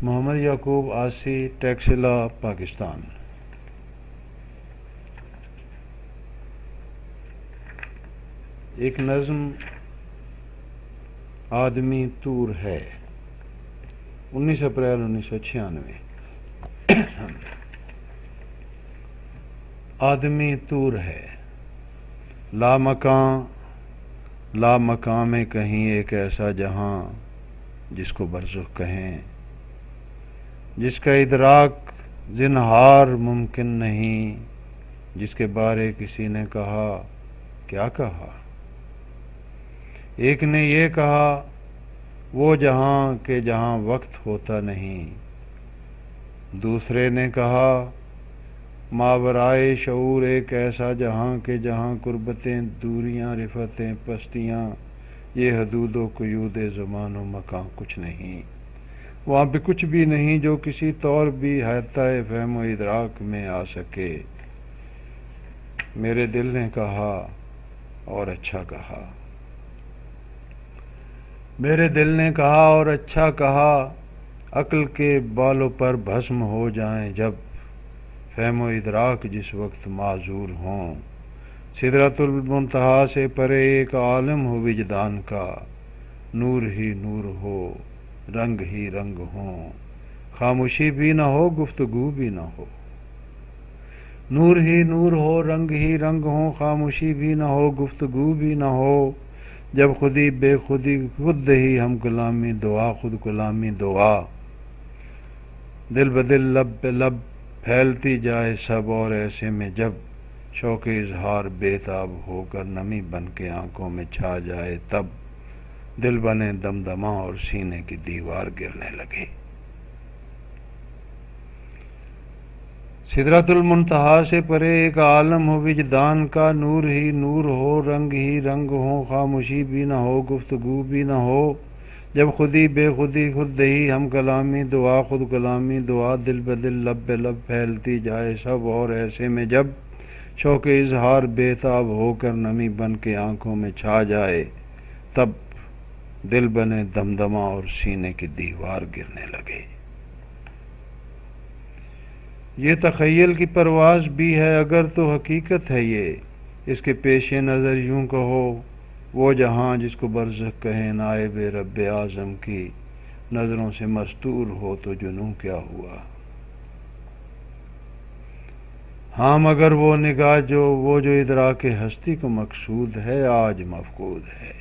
محمد یعقوب آسی، ٹیکسلا، پاکستان۔ ایک نظم آدمی طور ہے، 19 اپریل 1996۔ آدمی طور ہے، لامکاں میں کہیں ایک ایسا جہاں جس کو برزخ کہیں، جس کا ادراک زنہار ممکن نہیں، جس کے بارے کسی نے کہا کیا کہا۔ ایک نے یہ کہا وہ جہاں کہ جہاں وقت ہوتا نہیں، دوسرے نے کہا ماورائے شعور ایک ایسا جہاں کہ جہاں قربتیں، دوریاں، رفتیں، پستیاں، یہ حدود و قیود زمان و مکان کچھ نہیں، وہاں پہ کچھ بھی نہیں جو کسی طور بھی حیطۂ فہم و ادراک میں آ سکے۔ میرے دل نے کہا اور اچھا کہا، میرے دل نے کہا اور اچھا کہا، عقل کے بالوں پر بھسم ہو جائیں جب فہم و ادراک جس وقت معذور ہوں، سدرۃ المنتہا سے پرے ایک عالم ہو وجدان کا، نور ہی نور ہو، رنگ ہی رنگ ہوں، خاموشی بھی نہ ہو، گفتگو بھی نہ ہو۔ نور ہی نور ہو، رنگ ہی رنگ ہو، خاموشی بھی نہ ہو، گفتگو بھی نہ ہو، جب خودی بے خودی خود ہی ہم کلامی دعا، خود کلامی دعا، دل بدل لب پہ لب پھیلتی جائے سب، اور ایسے میں جب شوق اظہار بے تاب ہو کر نمی بن کے آنکھوں میں چھا جائے، تب دل بنے دمدمہ اور سینے کی دیوار گرنے لگے۔ سدرۃ المنتہا سے پرے ایک عالم ہو وجدان کا، نور ہی نور ہو، رنگ ہی رنگ ہو، خاموشی بھی نہ ہو، گفتگو بھی نہ ہو، جب خودی بے خودی خود ہی ہم کلامی دعا، خود کلامی دعا، دل بدل لب بے لب پھیلتی جائے سب، اور ایسے میں جب شوق اظہار بے تاب ہو کر نمی بن کے آنکھوں میں چھا جائے، تب دل بنے دمدمہ اور سینے کی دیوار گرنے لگے۔ یہ تخیل کی پرواز بھی ہے اگر تو حقیقت ہے یہ، اس کے پیش نظر یوں کہو وہ جہاں جس کو برزخ کہیں، نائب رب اعظم کی نظروں سے مستور ہو تو جنوں کیا ہوا۔ ہاں مگر وہ نگاہ وہ جو ادراک ہستی کو مقصود ہے، آج مفقود ہے۔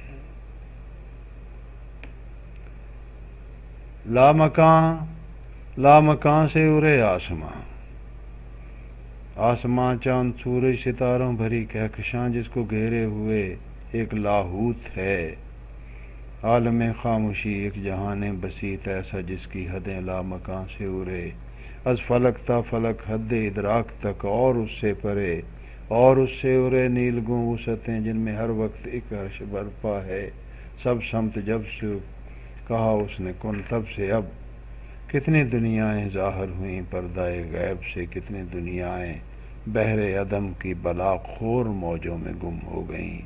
لامکاں سے اڑے آسماں، آسماں چاند سورج ستاروں بھری کہکشاں، جس کو گھیرے ہوئے ایک لاہوت ہے، عالم خاموشی ایک جہان بسیط ایسا جس کی حدیں لامکاں سے اڑے از فلک تا فلک، حد ادراک تک، اور اس سے پرے، اور اس سے اڑے نیلگوں وسعتیں جن میں ہر وقت ایک عرش برپا ہے، سب سمت جب سے کہا اس نے کن، تب سے اب کتنی دنیائیں ظاہر ہوئیں پردہ غیب سے، کتنی دنیائیں بحر عدم کی بلا خور موجوں میں گم ہو گئیں۔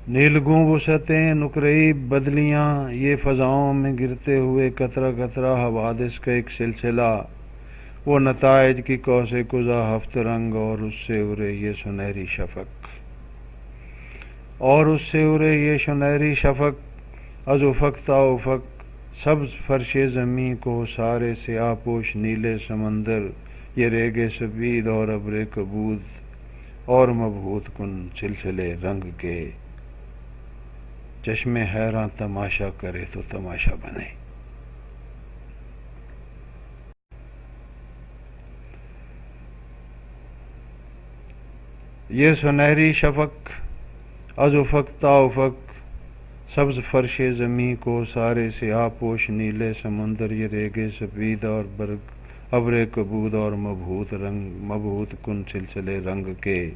نیلگوں وسعتیں، نقرئی بدلیاں، یہ فضاؤں میں گرتے ہوئے قطرہ قطرہ حوادث کا ایک سلسلہ، وہ نتائج کی قوس قزح ہفت رنگ، اور اس سے اڑے یہ سنہری شفق، اور اس سے اڑے یہ سنہری شفق، از افق تا افق، سبز فرش زمیں کو سارے سیاہ پوش نیلے سمندر، یہ ریگ سفید اور ابر کبود اور مبہوت کن سلسلے رنگ کے، چشم حیراں تماشا کرے تو تماشا بنے۔ یہ سنہری شفق، از افق تا افق، سبز فرش زمیں کو سارے سیاہ پوش نیلے سمندر، یہ ریگ سفید اور ابر کبود اور مبہوت کن سلسلے رنگ کے،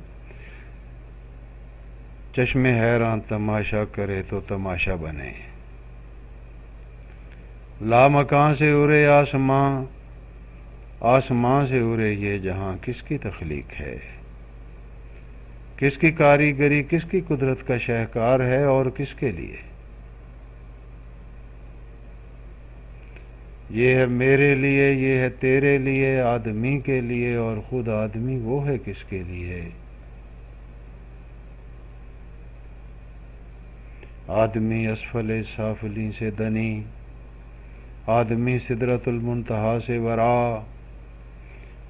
چشم حیراں تماشا کرے تو تماشا بنے۔ لامکاں سے اڑے آسماں، آسماں سے اڑے یہ جہاں، کس کی تخلیق ہے، کس کی کاریگری، کس کی قدرت کا شاہکار ہے، اور کس کے لیے۔ یہ ہے میرے لیے، یہ ہے تیرے لیے، آدمی کے لیے، اور خود آدمی وہ ہے کس کے لیے؟ آدمی اسفل سافلیں سے دنی، آدمی سدرۃ المنتہا سے ورا،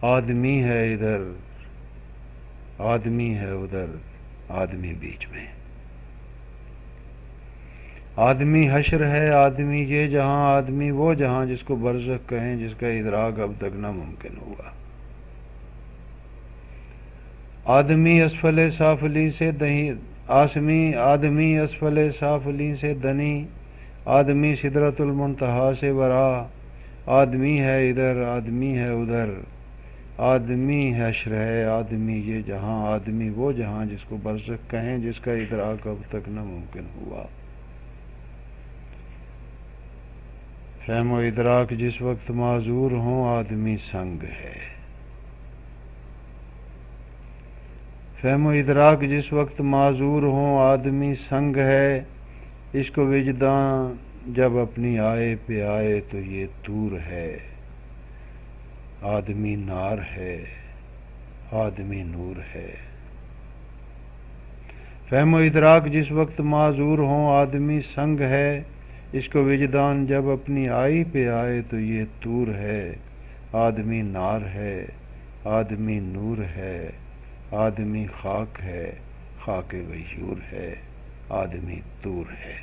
آدمی ہے ادھر، آدمی ہے ادھر، آدمی بیچ میں، آدمی حشر ہے، آدمی یہ جہاں، آدمی وہ جہاں جس کو برزخ کہیں، جس کا ادراک اب تک ناممکن ہوا۔ آدمی اسفل سافلیں سے آدمی اسفل سافلیں سے دنی، آدمی سدرۃ المنتہا سے ورا، آدمی ہے ادھر، آدمی ہے ادھر، آدمی حشر ہے، آدمی یہ جہاں، آدمی وہ جہاں جس کو برزخ کہیں، جس کا ادراک اب تک ناممکن ہوا۔ فہم و ادراک جس وقت معذور ہوں، آدمی سنگ ہے۔ فہم و ادراک جس وقت معذور ہوں، آدمی سنگ ہے۔ عشق و وجدان جب اپنی آئے پہ آئے تو یہ طور ہے، آدمی نار ہے، آدمی نور ہے۔ فہم و ادراک جس وقت معذور ہوں، آدمی سنگ ہے۔ عشق و وجدان جب اپنی آئی پہ آئے تو یہ طور ہے، آدمی نار ہے، آدمی نور ہے، آدمی خاک ہے، خاک غیور ہے، آدمی طور ہے۔